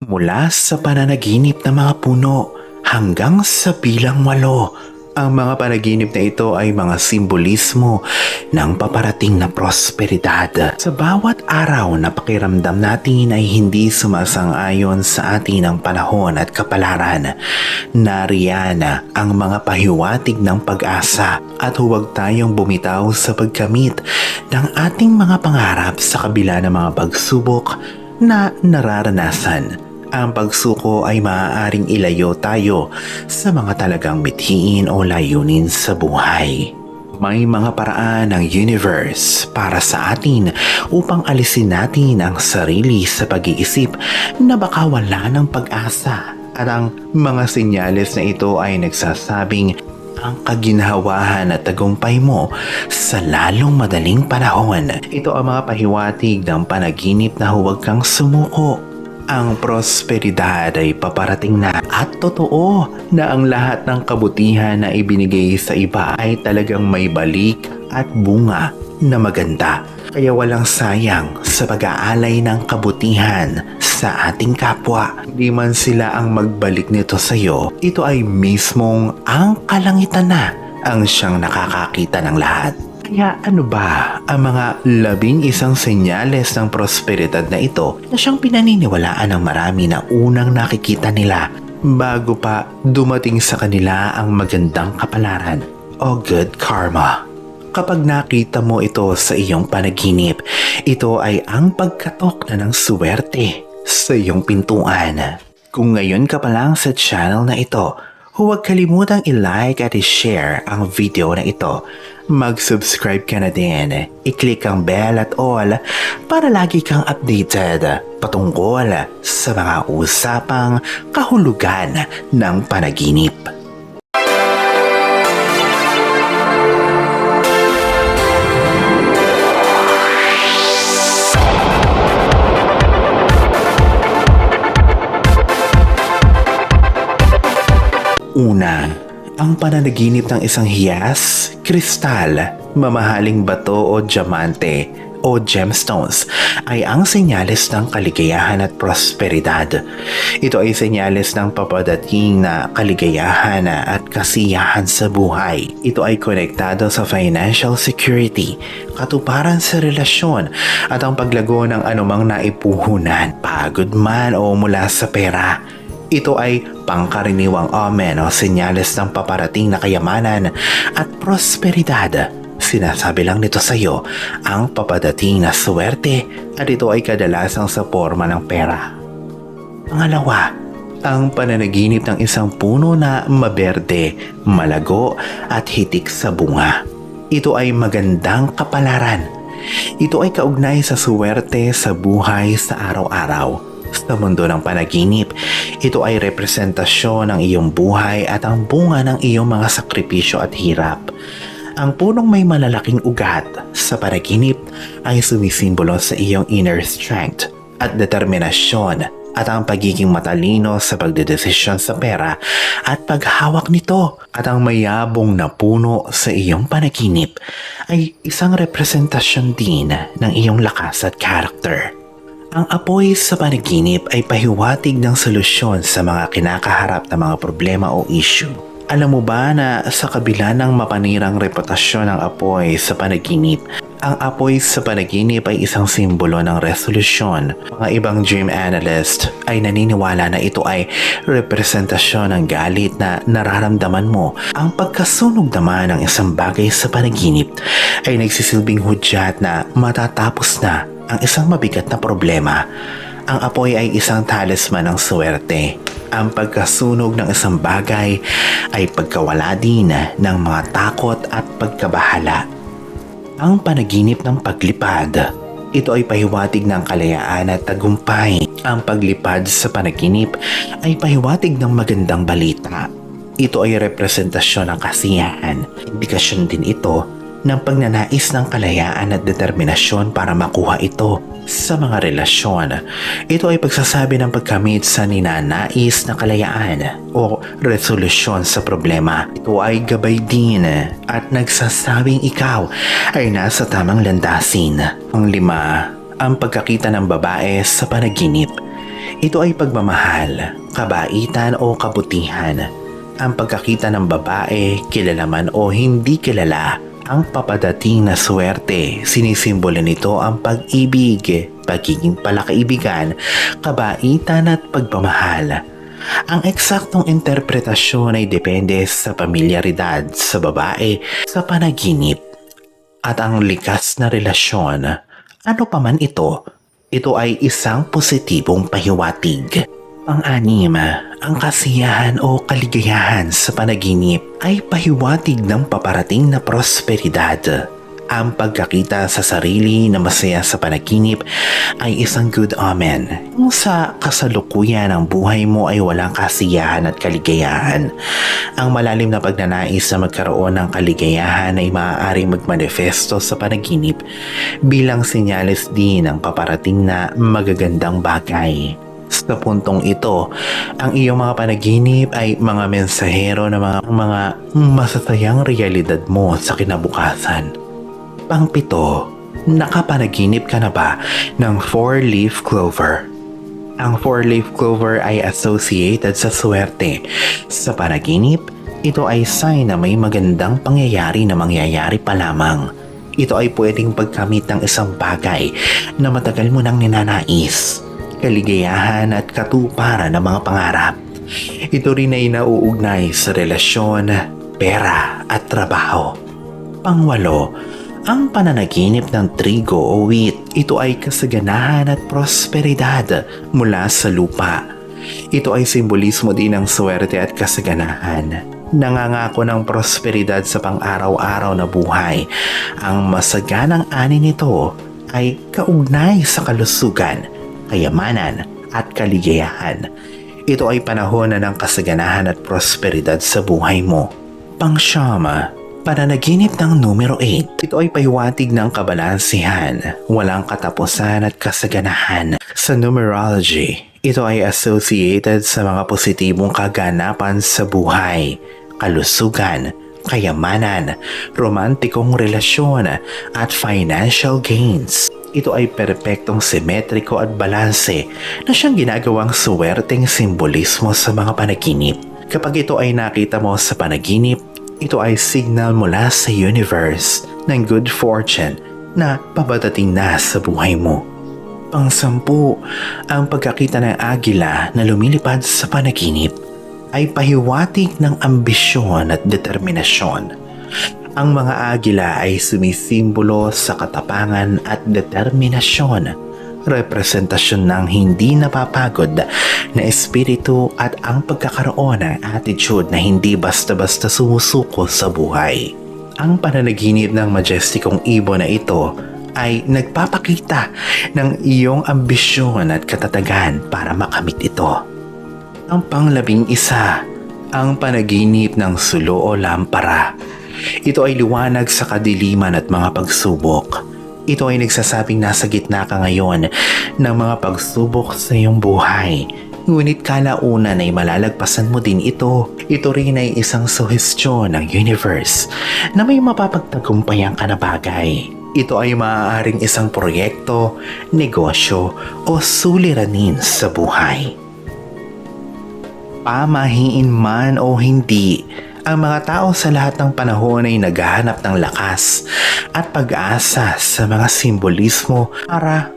Mula sa pananaginip ng mga puno hanggang sa bilang 8, ang mga panaginip na ito ay mga simbolismo ng paparating na prosperidad. Sa bawat araw na pakiramdam natin ay hindi sumasang-ayon sa atin ang panahon at kapalaran, nariyan ang mga pahiwatig ng pag-asa at huwag tayong bumitaw sa pagkamit ng ating mga pangarap sa kabila ng mga pagsubok na nararanasan. Ang pagsuko ay maaaring ilayo tayo sa mga talagang mithiin o layunin sa buhay. May mga paraan ng universe para sa atin upang alisin natin ang sarili sa pag-iisip na baka wala ng pag-asa. At ang mga senyales na ito ay nagsasabing ang kaginhawahan at tagumpay mo sa lalong madaling panahon. Ito ang mga pahiwatig ng panaginip na huwag kang sumuko. Ang prosperidad ay paparating na at totoo na ang lahat ng kabutihan na ibinigay sa iba ay talagang may balik at bunga na maganda. Kaya walang sayang sa pag-aalay ng kabutihan sa ating kapwa. Di man sila ang magbalik nito sa iyo, ito ay mismong ang kalangitan na ang siyang nakakakita ng lahat. Kaya ano ba ang mga 11 senyales ng prosperidad na ito na siyang pinaniniwalaan ng marami na unang nakikita nila bago pa dumating sa kanila ang magandang kapalaran o good karma? Kapag nakita mo ito sa iyong panaginip, ito ay ang pagkatok na ng swerte sa iyong pintuan. Kung ngayon ka pa lang sa channel na ito, huwag kalimutang i-like at i-share ang video na ito. Mag-subscribe ka na din. I-click ang bell at all para lagi kang updated patungkol sa mga usapang kahulugan ng panaginip. Una, ang pananaginip ng isang hiyas, kristal, mamahaling bato o diamante o gemstones ay ang senyales ng kaligayahan at prosperidad. Ito ay senyales ng papadating na kaligayahan at kasiyahan sa buhay. Ito ay konektado sa financial security, katuparan sa relasyon at ang paglago ng anumang naipuhunan, pagod man o mula sa pera. Ito ay pangkaraniwang omen o senyales ng paparating na kayamanan at prosperidad. Sinasabi lang nito sa iyo ang papadating na swerte at ito ay kadalasang sa forma ng pera. Pangalawa, ang pananaginip ng isang puno na maberde, malago at hitik sa bunga. Ito ay magandang kapalaran. Ito ay kaugnay sa swerte sa buhay sa araw-araw. Sa mundo ng panaginip, ito ay representasyon ng iyong buhay at ang bunga ng iyong mga sakripisyo at hirap. Ang punong may malalaking ugat sa panaginip ay sumisimbolo sa iyong inner strength at determinasyon at ang pagiging matalino sa pagdedesisyon sa pera at paghawak nito. At ang mayabong na puno sa iyong panaginip ay isang representasyon din ng iyong lakas at character. Ang apoy sa panaginip ay pahiwatig ng solusyon sa mga kinakaharap na mga problema o issue. Alam mo ba na sa kabila ng mapanirang reputasyon ng apoy sa panaginip, ang apoy sa panaginip ay isang simbolo ng resolusyon. Mga ibang dream analyst ay naniniwala na ito ay representasyon ng galit na nararamdaman mo. Ang pagkasunog naman ng isang bagay sa panaginip ay nagsisilbing hudyat na matatapos na ang isang mabigat na problema. Ang apoy ay isang talisman ng swerte. Ang pagkasunog ng isang bagay ay pagkawala din ng mga takot at pagkabahala. Ang panaginip ng paglipad. Ito ay pahiwatig ng kalayaan at tagumpay. Ang paglipad sa panaginip ay pahiwatig ng magandang balita. Ito ay representasyon ng kasiyahan. Indikasyon din ito ng pagnanais ng kalayaan at determinasyon para makuha ito sa mga relasyon. Ito ay pagsasabi ng pagkamit sa ninanais na kalayaan o resolusyon sa problema. Ito ay gabay din at nagsasabing ikaw ay nasa tamang landasin. Ang 5, ang pagkakita ng babae sa panaginip. Ito ay pagmamahal, kabaitan o kabutihan. Ang pagkakita ng babae, kilala man o hindi kilala, ang papadating na swerte. Sinisimbolo nito ang pag-ibig, pagiging palakaibigan, kabaitan at pagmamahal. Ang eksaktong interpretasyon ay depende sa pamilyaridad sa babae sa panaginip at ang likas na relasyon. Ano pa man ito ay isang positibong pahiwatig. Pang-anim, ang kasiyahan o kaligayahan sa panaginip ay pahiwatig ng paparating na prosperidad. Ang pagkakita sa sarili na masaya sa panaginip ay isang good omen. Kung sa kasalukuyan ng buhay mo ay walang kasiyahan at kaligayahan, ang malalim na pagnanais na magkaroon ng kaligayahan ay maaaring magmanifesto sa panaginip bilang senyales din ng paparating na magagandang bagay. Sa puntong ito, ang iyong mga panaginip ay mga mensahero na mga masasayang realidad mo sa kinabukasan. Pang-pito, nakapanaginip ka na ba ng 4-leaf clover? Ang 4-leaf clover ay associated sa swerte. Sa panaginip, ito ay sign na may magandang pangyayari na mangyayari pa lamang. Ito ay pwedeng pagkamit ng isang bagay na matagal mo nang ninanais, kaligayahan at katuparan ng mga pangarap. Ito rin ay nauugnay sa relasyon, pera at trabaho. Pang-walo, ang pananaginip ng trigo o wheat, ito ay kasaganahan at prosperidad mula sa lupa. Ito ay simbolismo din ng swerte at kasaganahan. Nangangako ng prosperidad sa pang-araw-araw na buhay. Ang masaganang ani nito ay kaugnay sa kalusugan, kayamanan at kaligayahan. Ito ay panahon na ng kasaganahan at prosperidad sa buhay mo. Pang-siyam, pananaginip ng numero 8. Ito ay pahiwatig ng kabalansihan, walang katapusan at kasaganahan. Sa numerology, ito ay associated sa mga positibong kaganapan sa buhay, kalusugan, kayamanan, romantikong relasyon at financial gains. Ito ay perpektong simetriko at balanse na siyang ginagawang suwerteng simbolismo sa mga panaginip. Kapag ito ay nakita mo sa panaginip, ito ay signal mula sa universe ng good fortune na pabadating na sa buhay mo. Pang-sampu, ang pagkakita ng agila na lumilipad sa panaginip ay pahiwatig ng ambisyon at determinasyon. Ang mga agila ay sumisimbolo sa katapangan at determinasyon, representasyon ng hindi napapagod na espiritu at ang pagkakaroon ng attitude na hindi basta-basta sumusuko sa buhay. Ang pananaginip ng majestikong ibon na ito ay nagpapakita ng iyong ambisyon at katatagan para makamit ito. Ang pang-11, ang panaginip ng sulo o lampara. Ito ay liwanag sa kadiliman at mga pagsubok. Ito ay nagsasabing nasa gitna ka ngayon ng mga pagsubok sa iyong buhay. Ngunit kalaunan ay malalagpasan mo din ito. Ito rin ay isang suhestyon ng universe na may mapapagtagumpayan ka na bagay. Ito ay maaaring isang proyekto, negosyo o suliranin sa buhay. Pamahiin man o hindi, ang mga tao sa lahat ng panahon ay naghahanap ng lakas at pag-asa sa mga simbolismo para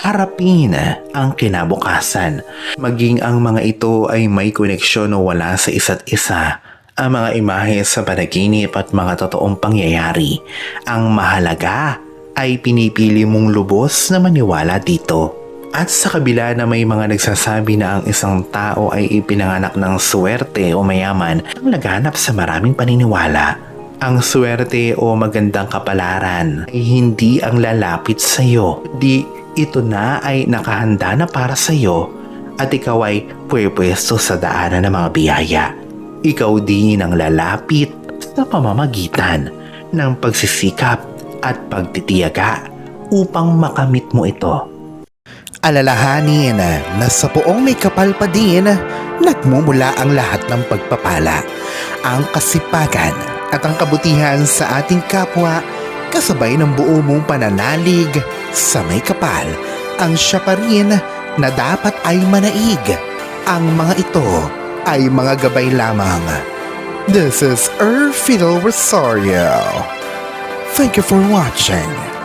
harapin ang kinabukasan. Maging ang mga ito ay may koneksyon o wala sa isa't isa. Ang mga imahe sa panaginip at mga totoong pangyayari. Ang mahalaga ay pinipili mong lubos na maniwala dito. At sa kabila na may mga nagsasabi na ang isang tao ay ipinanganak ng swerte o mayaman, ang naghanap sa maraming paniniwala. Ang swerte o magandang kapalaran ay hindi ang lalapit sa iyo. Ito na ay nakahanda na para sa iyo at ikaw ay pwepwesto sa daanan ng mga biyaya. Ikaw din ang lalapit sa pamamagitan ng pagsisikap at pagtitiyaga upang makamit mo ito. Alalahanin na sa poong may kapal pa din, nagmumula ang lahat ng pagpapala, ang kasipagan at ang kabutihan sa ating kapwa kasabay ng buo mong pananalig sa may kapal. Ang siya pa rin na dapat ay manaig. Ang mga ito ay mga gabay lamang. This is Erfidel Rosario. Thank you for watching.